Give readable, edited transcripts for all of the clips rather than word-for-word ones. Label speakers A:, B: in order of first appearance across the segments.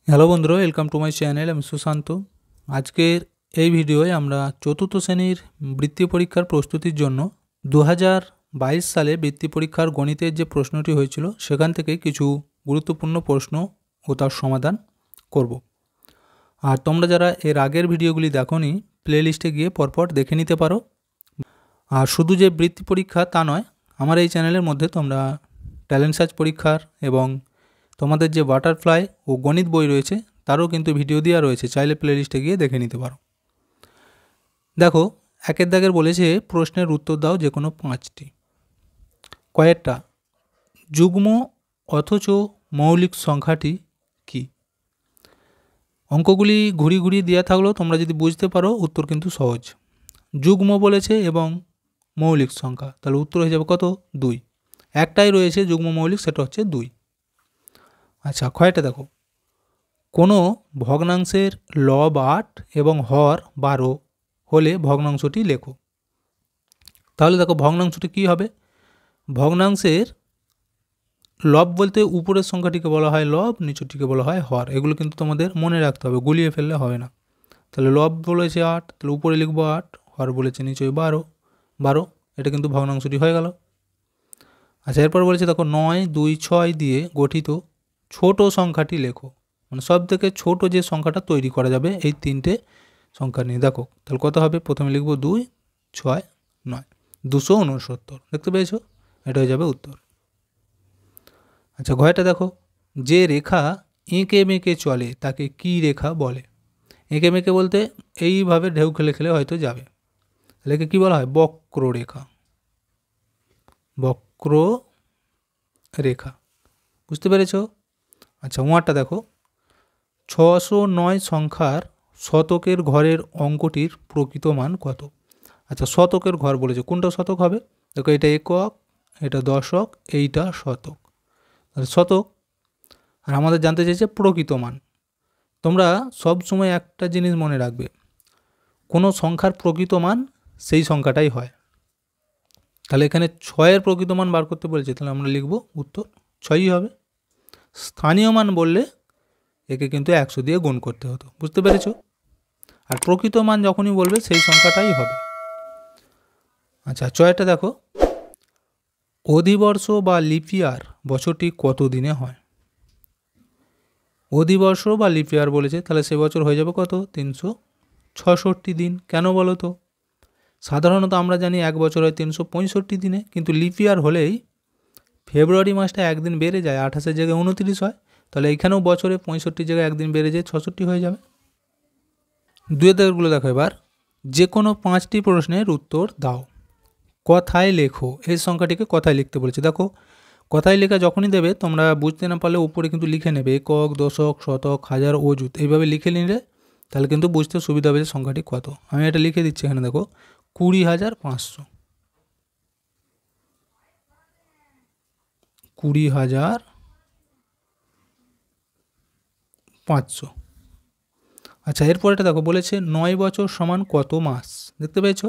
A: Hello বন্ধুরা, welcome to my channel. আমি সুশান্ত। আজকের এই ভিডিওয় আমরা চতুর্থ শ্রেণীর বৃত্তি পরীক্ষার প্রস্তুতির জন্য 2022 সালে বৃত্তি পরীক্ষার গণিতের যে প্রশ্নটি হয়েছিল সেখান থেকে কিছু গুরুত্বপূর্ণ প্রশ্ন ও তার সমাধান করব। আর তোমরা যারা এর আগের ভিডিওগুলি দেখোনি, প্লেলিস্টে গিয়ে পরপর দেখে নিতে পারো। আর শুধু যে বৃত্তি পরীক্ষা তা নয়, আমার এই চ্যানেলের মধ্যে তোমরা ট্যালেন্ট সার্চ পরীক্ষার এবং তোমাদের যে বাটারফ্লাই ও গণিত বই রয়েছে তারও কিন্তু ভিডিও দেওয়া রয়েছে, চাইলে প্লেলিস্টে গিয়ে দেখে নিতে পারো। দেখো, একের দাগের বলেছে প্রশ্নের উত্তর দাও যে কোনো 5টি। কয়েকটা যুগ্ম অথচ মৌলিক সংখ্যাটি কি? অঙ্কগুলি ঘুরিয়ে ঘুরিয়ে দেওয়া থাকলেও তোমরা যদি বুঝতে পারো উত্তর কিন্তু সহজ। যুগ্ম বলেছে এবং মৌলিক সংখ্যা, তাহলে উত্তর হয়ে যাবে কত? 2। একটাই রয়েছে যুগ্ম মৌলিক, সেটা হচ্ছে 2। আচ্ছা, ক্ষয়টা দেখো, কোনো ভগ্নাংশের লব 8 এবং হর 12 হলে ভগ্নাংশটি লেখো। তাহলে দেখো ভগ্নাংশটি কী হবে? ভগ্নাংশের লব বলতে উপরের সংখ্যাটিকে বলা হয় লব, নিচুটিকে বলা হয় হর। এগুলো কিন্তু তোমাদের মনে রাখতে হবে, গুলিয়ে ফেললে হবে না। তাহলে লব বলেছে 8, তাহলে উপরে লিখবো 8, হর বলেছে নিচে 12, এটা কিন্তু ভগ্নাংশটি হয়ে গেল। আচ্ছা, এরপর বলেছে দেখো 9, 2, 6 দিয়ে গঠিত ছোট সংখ্যাটি লেখো। মানে সব থেকে ছোটো যে সংখ্যাটা তৈরি করা যাবে এই 3টে সংখ্যা নিয়ে। দেখো তাহলে কত হবে? প্রথমে লিখবো 2, 6, 9, 269। দেখতে পেয়েছো? এটা হয়ে যাবে উত্তর। আচ্ছা, ঘয়টা দেখো, যে রেখা এঁকে মেঁকে চলে তাকে কি রেখা বলে? এঁকে মেঁকে বলতে এইভাবে ঢেউ খেলে খেলে হয়তো যাবে, তাহলে একে কী বলা হয়? বক্ররেখা। বক্ররেখা, বুঝতে পেরেছো? আচ্ছা, ওয়ারটা দেখো, 609 সংখ্যার শতকের ঘরের অঙ্কটির প্রকৃত মান কত? আচ্ছা, শতকের ঘর বলেছে, কোনটা শতক হবে? দেখো, এটা একক, এটা দশক, এইটা শতক, তাহলে শতক। আর আমাদের জানতে চাইছে প্রকৃত মান। তোমরা সব সময় একটা জিনিস মনে রাখবে, কোনো সংখ্যার প্রকৃত মান সেই সংখ্যাটাই হয়। তাহলে এখানে 6-এর প্রকৃত মান বার করতে বলেছে, তাহলে আমরা লিখব উত্তর 6ই হবে। স্থানীয় মান বললে একে কিন্তু 100 দিয়ে গুণ করতে হতো, বুঝতে পেরেছো? আর প্রকৃত মান যখনই বলবে সেই সংখ্যাটাই হবে। আচ্ছা, 6টা দেখো, অধিবর্ষ বা লিপিয়ার বছরটি কত দিনে হয়? অধিবর্ষ বা লিপিয়ার বলেছে, তাহলে সে বছর হয়ে যাবে কত? 366 দিন। কেন বলো তো? সাধারণত আমরা জানি এক বছর হয় 365 দিনে, কিন্তু লিপিয়ার হলেই ফেব্রুয়ারি মাসটা একদিন বেড়ে যায়, 28-এর জায়গায় 29 হয়। তাহলে এইখানেও বছরে 65 জায়গায় একদিন বেড়ে যায়, 66 হয়ে যাবে। 2 দাগেরগুলো দেখো এবার, যে কোনো 5টি প্রশ্নের উত্তর দাও। কথায় লেখো, এই সংখ্যাটিকে কথায় লিখতে বলেছে। দেখো, কথায় লেখা যখনই দেবে তোমরা বুঝতে না পারলে উপরে কিন্তু লিখে নেবে, একক, দশক, শতক, হাজার, অযুত, এইভাবে লিখে নিলে তাহলে কিন্তু বুঝতে সুবিধা হবে যে সংখ্যাটি কত। আমি এটা লিখে দিচ্ছি এখানে, দেখো 20,500, 20,500। আচ্ছা, এরপরেটা দেখো, বলেছে 9 বছর সমান কত মাস? দেখতে পেয়েছো?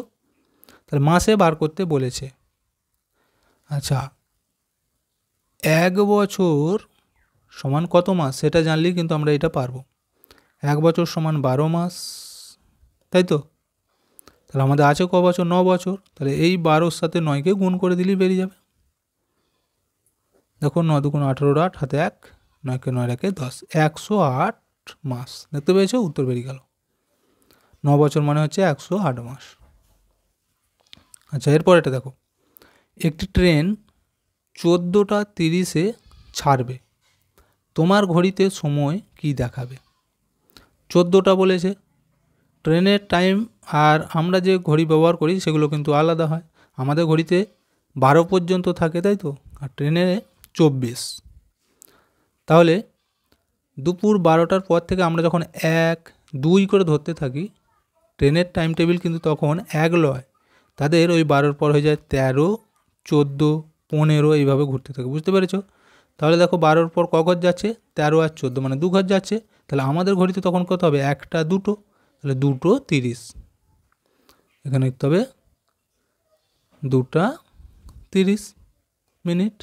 A: তাহলে মাসে বার করতে বলেছে। আচ্ছা, 1 বছর সমান কত মাস সেটা জানলেই কিন্তু আমরা এটা পারবো। 1 বছর সমান 12 মাস, তাই তো? তাহলে আমাদের আছে ক বছর? 9 বছর। তাহলে এই 12-র সাথে 9কে গুণ করে দিলেই বেরিয়ে যাবে। দেখো, 9 দুগুণ 18, 8 হাতে 1, 9কে 9 রাখে 10, 108 মাস। দেখতে পেয়েছো? উত্তর বেরিয়ে গেল। 9 বছর মানে হচ্ছে 108 মাস। আচ্ছা, এরপর এটা দেখো, একটি ট্রেন 14টা 30-এ ছাড়বে, তোমার ঘড়িতে সময় কি দেখাবে? 14টা বলেছে, ট্রেনের টাইম আর আমরা যে ঘড়ি ব্যবহার করি সেগুলো কিন্তু আলাদা হয়। আমাদের ঘড়িতে 12 পর্যন্ত থাকে, তাই তো? আর ট্রেনে 24। তাহলে দুপুর 12টার পর থেকে আমরা যখন 1, 2 করে ধরতে থাকি, ট্রেনের টাইম টেবিল কিন্তু তখন 1 লয়, তাদের ওই 12-র পর হয়ে যায় 13, 14, 15 এইভাবে ঘুরতে থাকে, বুঝতে পেরেছো? তাহলে দেখো 12-র পর ক ঘর যাচ্ছে? 13 আর 14, মানে 2 ঘর যাচ্ছে। তাহলে আমাদের ঘড়িতে তখন কত হবে? 1টা 2টো, তাহলে 2:30। এখানে লিখতে হবে 2:30 মিনিট,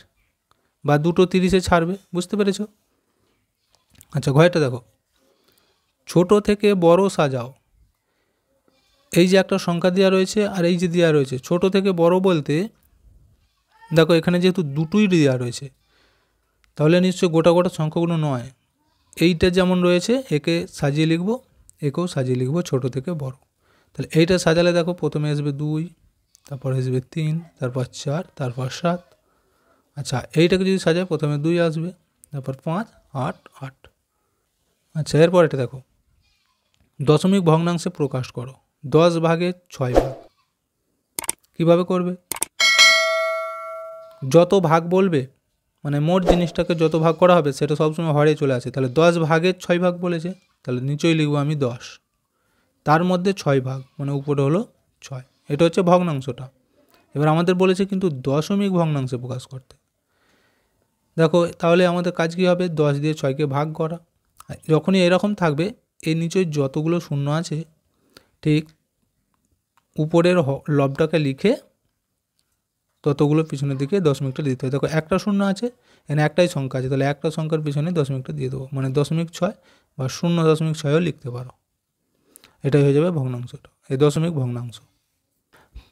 A: বা 2:30-এ ছাড়বে, বুঝতে পেরেছো? আচ্ছা, ঘয়টা দেখো, ছোট থেকে বড় সাজাও। এই যে একটা সংখ্যা দেওয়া রয়েছে আর এই যে দেওয়া রয়েছে, ছোট থেকে বড় বলতে দেখো এখানে যেহেতু দুটোই দেওয়া রয়েছে তাহলে নিশ্চয়ই গোটা গোটা সংখ্যাগুলো নয়। এইটা যেমন রয়েছে একে সাজিয়ে লিখব, একেও সাজিয়ে লিখব ছোট থেকে বড়। তাহলে এইটা সাজালে দেখো প্রথমে আসবে 2, তারপর আসবে 3, তারপর 4, তারপর 7। আচ্ছা এইটাকে যদি সাজায় প্রথমে 2 আসবে, তারপর 5, 8, 8। আচ্ছা এরপর এটা দেখো, দশমিক ভগ্নাংশে প্রকাশ করো 10 ভাগের 6 ভাগ। কীভাবে করবে? যত ভাগ বলবে মানে মোট জিনিসটাকে যত ভাগ করা হবে সেটা সবসময় হরে চলে আসে। তাহলে 10 ভাগের 6 ভাগ বলেছে, তাহলে নিচেই লিখবো আমি 10, তার মধ্যে 6 ভাগ মানে উপরে হলো 6। এটা হচ্ছে ভগ্নাংশটা। এবার আমাদের বলেছে কিন্তু দশমিক ভগ্নাংশে প্রকাশ করতে। দেখো তাহলে আমাদের কাজ কী হবে? 10 দিয়ে 6কে ভাগ করা। যখনই এরকম থাকবে এর নিচে যতগুলো শূন্য আছে ঠিক উপরের লবটাকে লিখে ততগুলো পিছনের দিকে দশমিকটা দিতে হবে। দেখো একটা শূন্য আছে, এখানে একটাই সংখ্যা আছে, তাহলে একটা সংখ্যার পিছনে দশমিকটা দিয়ে দেবো, মানে 0.6 বা 0.6ও লিখতে পারো। এটাই হয়ে যাবে ভগ্নাংশটা, এই দশমিক ভগ্নাংশ।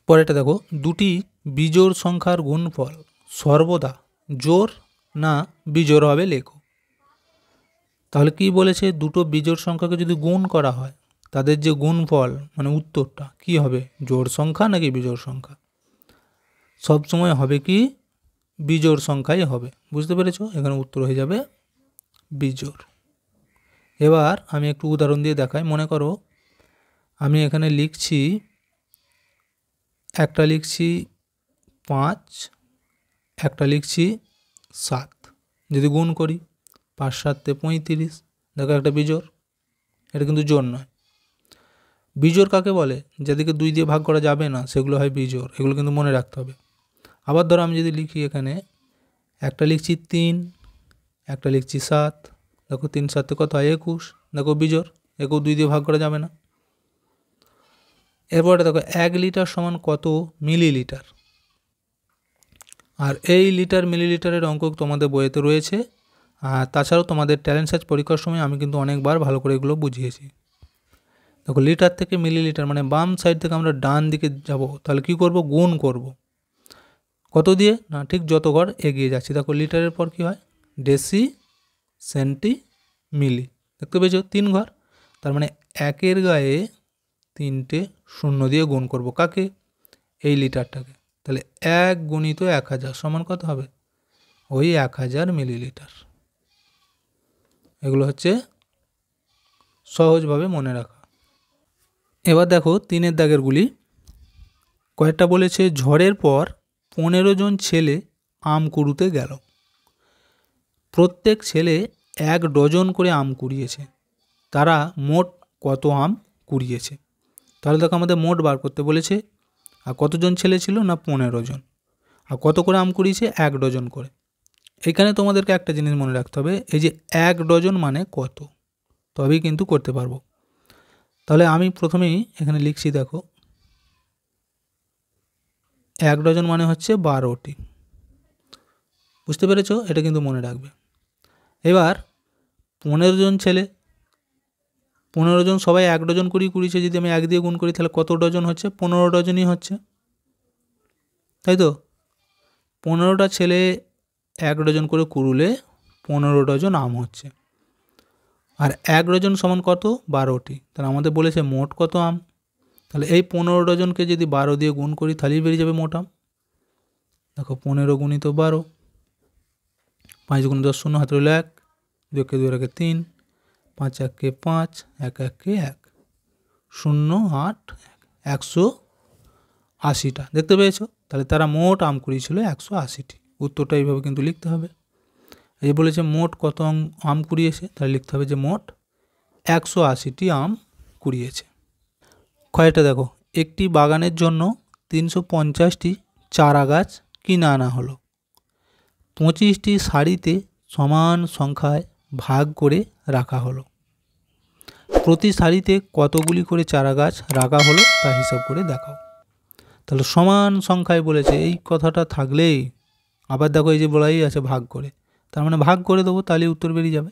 A: পরেরটা দেখো, দুটি বিজোড় সংখ্যার গুণফল সর্বদা জোড় না বিজোড় হবে লেখো। তাহলে কি বলেছে? দুটো বিজোড় সংখ্যাকে যদি গুণ করা হয় তাদের যে গুণফল মানে উত্তরটা কি হবে? জোড় সংখ্যা নাকি বিজোড় সংখ্যা? সবসময় হবে কি? বিজোড় সংখ্যাই হবে। বুঝতে পেরেছো? এখানে উত্তর হয়ে যাবে বিজোড়। এবার আমি একটু উদাহরণ দিয়ে দেখাই। মনে করো আমি এখানে লিখছি, একটা লিখছি 5, একটা লিখছি 7। যদি গুণ করি 5 7 35, দেখো একটা বিজোড়। এটা কিন্তু জোড় নয়। বিজোড় কাকে বলে? যেদিকে 2 দিয়ে ভাগ করা যাবে না সেগুলো হয় বিজোড়। এগুলো কিন্তু মনে রাখতে হবে। আবার ধরো আমি যদি লিখি এখানে একটা লিখছি 3, একটা লিখছি 7, দেখো 3 7 কত হয়? 21। দেখো বিজোড়, একেও 2 দিয়ে ভাগ করা যাবে না। এরপরে দেখো 1 লিটার সমান কত মিলিলিটার। আর এই লিটার মিলিলিটারের অঙ্ক তোমাদের বইয়েতে রয়েছে। আর তাছাড়াও তোমাদের ট্যালেন্ট সার্চ পরীক্ষার সময় আমি কিন্তু অনেকবার ভালো করে এগুলো বুঝিয়েছি। দেখো লিটার থেকে মিলিলিটার মানে বাম সাইড থেকে আমরা ডান দিকে যাব, তাহলে কি করব? গুণ করব। কত দিয়ে? না ঠিক যত ঘর এগিয়ে যাচ্ছি। দেখো লিটারের পর কি হয়? ডেসি, সেন্টি, মিলি। দেখতে পেয়েছো 3 ঘর। তার মানে 1-এর গায়ে 3টে শূন্য দিয়ে গুণ করব। কাকে? এই লিটারটাকে। তাহলে 1 গুণিত 1000 সমান কত হবে? ওই 1000 মিলিলিটার। এগুলো হচ্ছে সহজভাবে মনে রাখা। এবার দেখো 3-এর দাগেরগুলি। কয়েকটা বলেছে ঝড়ের পর 15 জন ছেলে আম কুড়ুতে গেল। প্রত্যেক ছেলে 1 ডজন করে আম কুড়িয়েছে। তারা মোট কত আম কুড়িয়েছে? তাহলে দেখো আমাদের মোট বার করতে বলেছে। আর কতজন ছেলে ছিল? না 15 জন। আর কত করে আম কুড়িয়েছে? 1 ডজন করে। এখানে তোমাদেরকে একটা জিনিস মনে রাখতে হবে, এই যে 1 ডজন মানে কত, তবেই কিন্তু করতে পারবো। তাহলে আমি প্রথমেই এখানে লিখছি, দেখো 1 ডজন মানে হচ্ছে 12টি। বুঝতে পেরেছো? এটা কিন্তু মনে রাখবে। এবার 15 জন ছেলে, 15 জন সবাই 1 ডজন করেই কুড়িয়েছে। যদি আমি 1 দিয়ে গুণ করি তাহলে কত ডজন হচ্ছে? 15 ডজনই হচ্ছে, তাই তো? 15টা ছেলে 1 ডজন করে কুড়ুলে 15 ডজন আম হচ্ছে। আর 1 ডজন সমান কত? 12টি। তাহলে আমাদের বলেছে মোট কত আম। তাহলে এই 15 ডজনকে যদি 12 দিয়ে গুণ করি তাহলেই বেরিয়ে যাবে মোট আম। দেখো 15 গুণিত 12, 5 গুণ 10 শূন্য, হাতে রইল 1, 2 কে 2 রেখে 3, 5 1 কে 5, 1 1 কে 1, 0 8 1, 180টা। দেখতে পেয়েছো? তাহলে তারা মোট আম কুড়িয়েছিল 180টি। উত্তরটা এইভাবে কিন্তু লিখতে হবে। এই বলেছে মোট কত আম কুড়িয়েছে, তাহলে লিখতে হবে যে মোট 180টি আম কুড়িয়েছে। কয়েকটা দেখো, একটি বাগানের জন্য 350টি চারা গাছ কিনে আনা হলো। 25টি সারিতে সমান সংখ্যায় ভাগ করে রাখা হলো। প্রতি সারিতে কতগুলি করে চারা গাছ রাখা হলো তা হিসাব করে দেখাও। তাহলে সমান সংখ্যায় বলেছে, এই কথাটা থাকলেই আবার দেখো এই যে বলাই আছে ভাগ করে, তার মানে ভাগ করে দেবো, তাহলে উত্তর বেরিয়ে যাবে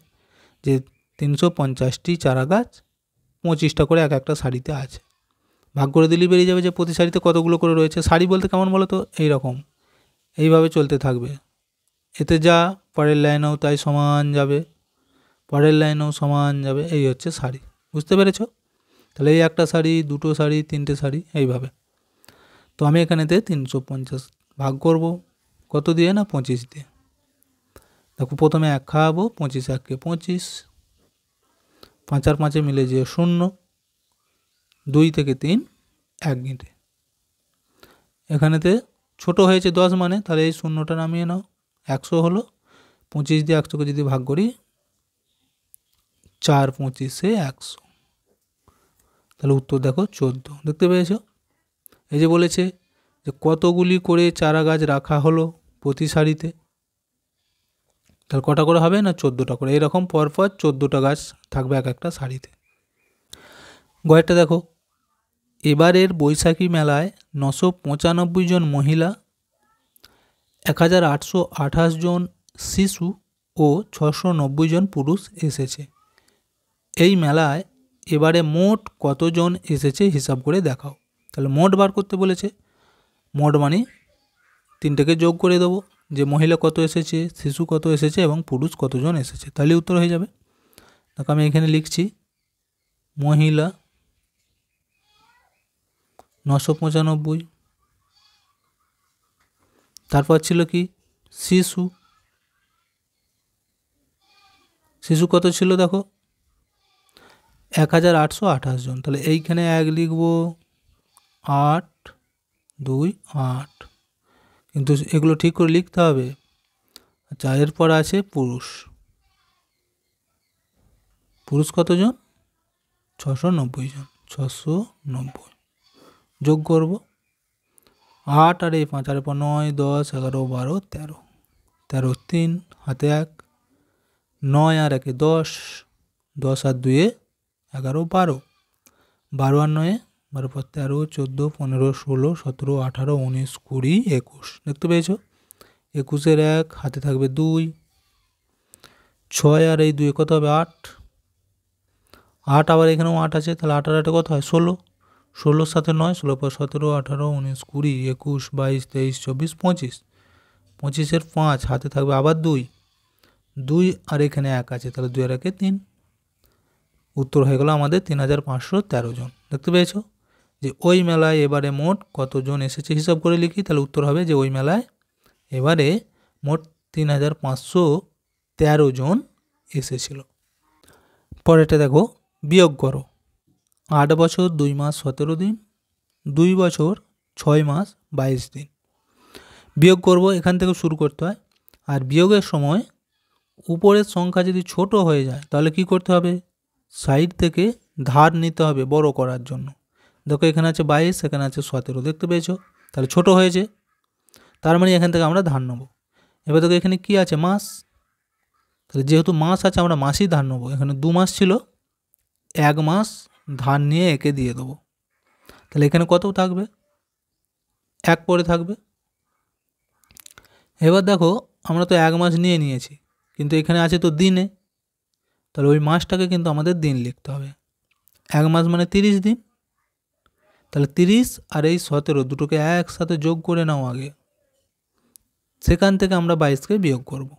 A: যে 350টি চারা গাছ 25টা করে এক একটা শাড়িতে আছে। ভাগ করে দিলেই বেরিয়ে যাবে যে প্রতি শাড়িতে কতগুলো করে রয়েছে। শাড়ি বলতে কেমন বলো তো, এইরকম এইভাবে চলতে থাকবে। এতে যা পরের লাইনেও তাই সমান যাবে, পরের লাইনেও সমান যাবে। এই হচ্ছে শাড়ি, বুঝতে পেরেছো? তাহলে এই একটা শাড়ি, দুটো শাড়ি, তিনটে শাড়ি, এইভাবে। তো আমি এখানেতে 350 ভাগ করব কত দিয়ে না 25 দিয়ে। দেখো প্রথমে 1 খাওয়াবো, 25 1 25, 5 আর 5 মিলে যে 0, 2 থেকে 3 1 গিঁটে। এখানেতে ছোট হয়েছে 10 মানে, তাহলে এই 0টা নামিয়ে নাও। 100 হলো, 25 দিয়ে 100কে যদি ভাগ করি 4 25 100, তাহলে উত্তর দেখো 14। দেখতে পেয়েছো? এই যে বলেছে যে কতগুলি করে চারা গাছ রাখা হলো প্রতি সারিতে, তাহলে কটা করে হবে না 14টা করে। এরকম পরপর 14টা গাছ থাকবে এক একটা সারিতে। গয়েরটা দেখো, এবারের বৈশাখী মেলায় 995 জন মহিলা, 1828 জন শিশু ও 690 জন পুরুষ এসেছে। এই মেলায় এবারে মোট কতজন এসেছে হিসাব করে দেখাও। তাহলে মোট বার করতে বলেছে। মোট মানে তিনটাকে যোগ করে দেবো, যে মহিলা কত এসেছে, শিশু কত এসেছে এবং পুরুষ কতজন এসেছে, তাহলে উত্তর হয়ে যাবে। দেখো আমি এখানে লিখছি মহিলা 995, তারপর ছিল কি শিশু, শিশু কত ছিল দেখো 1828 জন। তাহলে এইখানে 1 লিখবো, 8 2 8, কিন্তু এগুলো ঠিক করে লিখতে হবে। আচ্ছা, এরপর আছে পুরুষ, পুরুষ কতজন 690 জন, 690 যোগ করব 8 আর 5 আর 9 10 11 12 13, 13 3 হাতে 1, 9 আর 1 10, 10 আর 2 11 12, 12 আর 9 12 পর 13 14 15 16 17 18 19 20 21। দেখতে পেয়েছো? 21 এর 1 হাতে থাকবে 2, 6 আর এই 2 কত হবে 8, 8 আবার এখানেও 8 আছে, তাহলে 8 আর 8 কত হয় 16, 16 সাথে 9, 16 পর 17 18 19 20 21 22 23 24 25, 25 এর 5 হাতে থাকবে আবার 2, 2 আর এখানে 1 আছে, তাহলে 2 আর 1 3। উত্তর হয়ে গেল আমাদের 3513 জন। দেখতে পেয়েছো যে ওই মেলায় এবারে মোট কতজন এসেছে হিসাব করে লিখি, তাহলে উত্তর হবে যে ওই মেলায় এবারে মোট 3513 জন এসেছিল। পরেরটা দেখো, বিয়োগ করো 8 বছর 2 মাস 17 দিন, 2 বছর 6 মাস 22 দিন। বিয়োগ করব, এখান থেকে শুরু করতে হয়। আর বিয়োগের সময় উপরের সংখ্যা যদি ছোট হয়ে যায় তাহলে কি করতে হবে, সাইড থেকে ধার নিতে হবে বড় করার জন্য। দেখো এখানে আছে 22, এখানে আছে 17, দেখতে পেয়েছো? তাহলে ছোট হয়েছে, তার মানে এখান থেকে আমরা ধার নেব। এবার দেখো এখানে কি আছে মাস, তাহলে যেহেতু মাস আছে আমরা মাসই ধার নেবো। এখানে 2 মাস ছিল, 1 মাস ধার নিয়ে একে দিয়ে দেবো, তাহলে এখানে কত থাকবে 1 পরে থাকবে। এবার দেখো আমরা তো 1 মাস নিয়ে নিয়েছি, কিন্তু এখানে আছে তো দিনে, তাহলে ওই মাসটাকে কিন্তু আমাদের দিন লিখতে হবে। 1 মাস মানে 30 দিন, তাহলে 30 আর এই 17 দুটোকে একসাথে যোগ করে নাও আগে, সেখান থেকে আমরা 22কে বিয়োগ করব।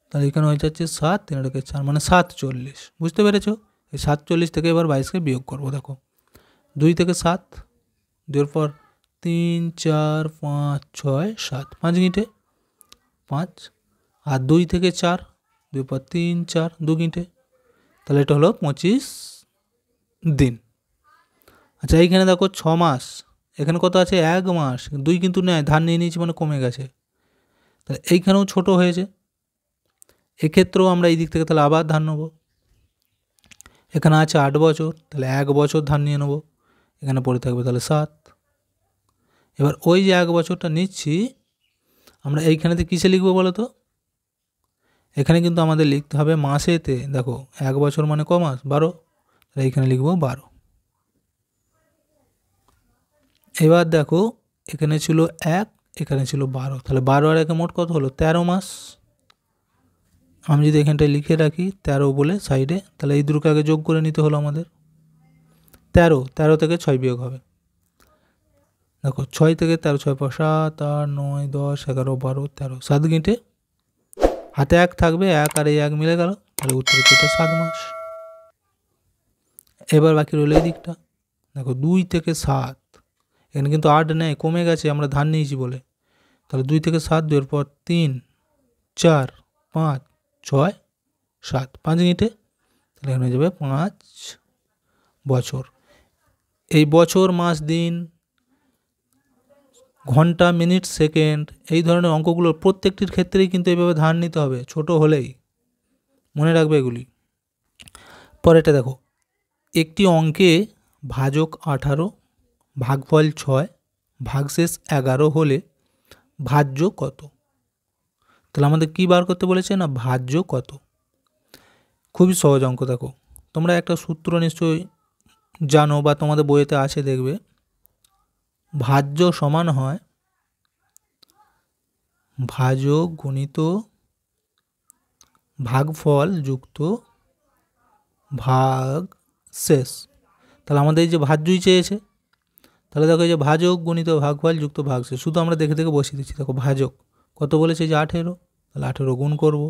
A: তাহলে এখানে হয়ে যাচ্ছে 7 3 4 মানে 47। বুঝতে পেরেছো? এই 47 থেকে এবার 22কে বিয়োগ করব। দেখো 2 থেকে 7, 2 পর 3 4 5 6 7, 5 গিঁটে 5, আর 2 থেকে 4, 2 পর 3 4 2 গিঁটে, তাহলে এটা হলো 25 দিন। আচ্ছা এইখানে দেখো 6 মাস, এখানে কত আছে 1 মাস, 2 কিন্তু নেয় ধার নিয়ে নিয়েছি মানে কমে গেছে, তাহলে এইখানেও ছোট হয়েছে। এক্ষেত্রেও আমরা এই দিক থেকে তাহলে আবার ধার নেব। এখানে আছে 8 বছর, তাহলে 1 বছর ধার নিয়ে নেব, এখানে পড়ে থাকবে তাহলে 7। এবার ওই যে 1 বছরটা নিচ্ছি আমরা এইখানেতে কিসে লিখবো বলো তো, এখানে কিন্তু আমাদের লিখতে হবে মাসেতে। দেখো 1 বছর মানে ক মাস 12, তাহলে এইখানে লিখবো 12। এবার দেখো এখানে ছিল 1, এখানে ছিল 12, তাহলে 12 আর 1 মোট কত হলো 13 মাস। আমি যদি এখানটায় লিখে রাখি 13 বলে সাইডে, তাহলে এই দুটোকে আগে যোগ করে নিতে হলো আমাদের। 13, 13 থেকে 6 বিয়োগ হবে। দেখো 6 থেকে 13, 6 × 7, 8, 9, 10, 11, 12, 13, 7 গিঁটে হাতে 1 থাকবে, 1 আর এই 1 মিলে গেল, তাহলে উত্তর হচ্ছে 7 মাস। এবার বাকি রইল এই দিকটা। দেখো 2 থেকে 7, এখানে কিন্তু 8 নেই, কমে গেছে, আমরা ধার নিয়েছি বলে। তাহলে 2 থেকে 7, 2 এর পর 3, 4, 5, 6, 7, 5 গিঁটে, তাহলে এখানে হয়ে যাবে 5 বছর। এই বছর, মাস, দিন, ঘন্টা, মিনিট, সেকেন্ড, এই ধরনের অঙ্কগুলোর প্রত্যেকটির ক্ষেত্রেই কিন্তু এইভাবে ধার নিতে হবে, ছোট হলেই। মনে রাখবে এগুলি। পরেরটা দেখো, একটি অঙ্কে ভাজক 18, ভাগফল 6, ভাগশেষ 11 হলে ভাজ্য কত? তাহলে আমাদের কী বার করতে বলেছে না, ভাজ্য কত। খুবই সহজ অঙ্ক। দেখো তোমরা একটা সূত্র নিশ্চয়ই জানো বা তোমাদের বইয়েতে আছে, দেখবে ভাজ্য সমান হয় ভাজক গুণিত ভাগফল যুক্ত ভাগশেষ। তাহলে আমাদের এই যে ভাজ্যই চেয়েছে, তাহলে দেখো এই যে ভাজক গুণিত ভাগফল যুক্ত ভাগশেষ, শুধু আমরা দেখে দেখে বসিয়ে দিচ্ছি। দেখো ভাজক কত বলেছে, যে 18, তাহলে 18 গুণ করব।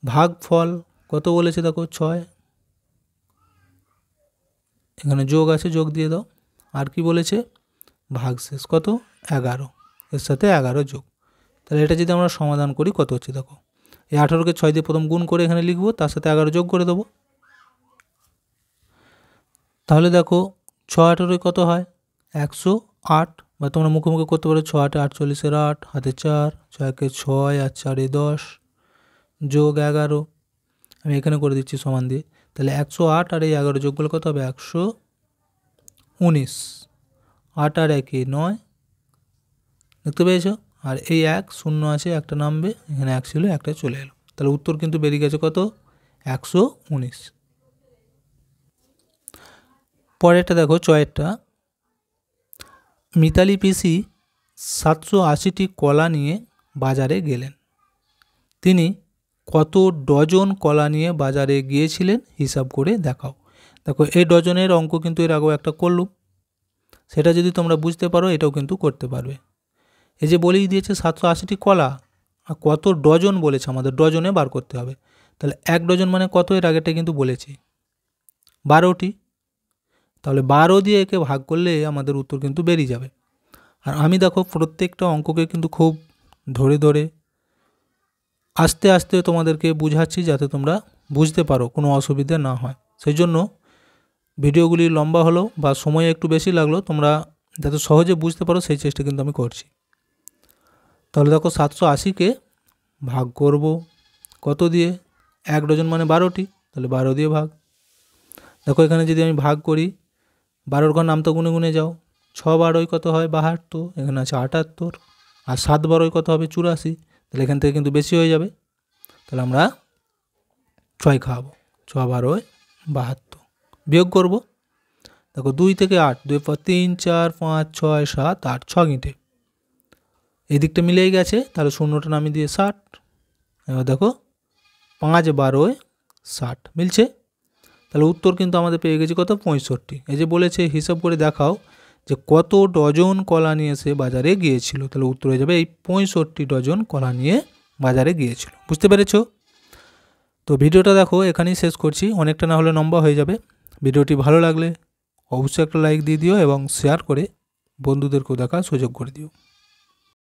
A: ভাগফল কত বলেছে, দেখো 6, এখানে যোগ আছে, যোগ দিয়ে দাও। আর কি বলেছে, ভাগশেষ কত, 11, এর সাথে 11 যোগ। তাহলে এটা যদি আমরা সমাধান করি কত হচ্ছে, দেখো এই 18কে 6 দিয়ে প্রথম গুণ করে এখানে লিখবো, তার সাথে 11 যোগ করে দেবো। তাহলে দেখো 6 18 কত হয়, 108, বা তোমরা মুখে মুখে করতে পারো 6 8 48 8, হাতে 4, 6 × 6 আর 4 10, যোগ 11, আমি এখানে করে দিচ্ছি সমান দিয়ে। তাহলে 108 আর এই 11 যোগ করলে কত হবে, 119, 8 আর 1 9, দেখতে পেয়েছ। আর এই 1 শূন্য আছে, একটা নামবে, এখানে 1 ছিল, একটা চলে এলো, তাহলে উত্তর কিন্তু বেরিয়ে গেছে কত, 119। পরেরটা দেখো 6টা, মিতালি পিসি 780টি কলা নিয়ে বাজারে গেলেন। তিনি কত ডজন কলা নিয়ে বাজারে গিয়েছিলেন হিসাব করে দেখাও। দেখো এই ডজনের অঙ্ক কিন্তু এর আগেও একটা করলুম, সেটা যদি তোমরা বুঝতে পারো এটাও কিন্তু করতে পারবে। এই যে বলেই দিয়েছে 780টি কলা, আর কত ডজন বলেছে, আমাদের ডজনে বার করতে হবে। তাহলে 1 ডজন মানে কত, এর আগেটা কিন্তু বলেছি 12টি, তাহলে 12 দিয়ে একে ভাগ করলে আমাদের উত্তর কিন্তু বেরিয়ে যাবে। আর আমি দেখো প্রত্যেকটা অঙ্ককে কিন্তু খুব ধরে ধরে আস্তে আস্তে তোমাদেরকে বুঝাচ্ছি, যাতে তোমরা বুঝতে পারো, কোনো অসুবিধা না হয়। সেই জন্য ভিডিওগুলি লম্বা হলো বা সময় একটু বেশি লাগলো, তোমরা যাতে সহজে বুঝতে পারো সেই চেষ্টা কিন্তু আমি করছি। তাহলে দেখো 780কে ভাগ করব কত দিয়ে, 1 ডজন মানে 12টি, তাহলে 12 দিয়ে ভাগ। দেখো এখানে যদি আমি ভাগ করি, 12 ঘর নাম তো গুনে গুনে যাও, 6 12 কত হয় 72, এখানে আছে 78, আর 7 12 কত হবে 84, তাহলে এখান থেকে কিন্তু বেশি হয়ে যাবে, তাহলে আমরা 6 খাওয়াবো, 6 12 72, বিয়োগ করব। দেখো 2 থেকে 8, 2 পর 3 4 5 6 7 8, 6 গিঁটে, এই দিকটা মিলেই গেছে, তাহলে শূন্যটা নামিয়ে দিয়ে 60। এবার দেখো 5 12 60 মিলছে, তাহলে উত্তর কিন্তু আমাদের পেয়ে গেছি কত, 65। এই যে বলেছে হিসাব করে দেখাও যে কত ডজন কলা নিয়ে সে বাজারে গিয়েছিল, তাহলে উত্তর হয়ে যাবে এই 65 ডজন কলা নিয়ে বাজারে গিয়েছিল। বুঝতে পেরেছো? তো ভিডিওটা দেখো এখানেই শেষ করছি, অনেকটা না হলে লম্বা হয়ে যাবে। ভিডিওটি ভালো লাগলে অবশ্যই একটা লাইক দিয়ে দিও এবং শেয়ার করে বন্ধুদেরকেও দেখার সুযোগ করে দিও।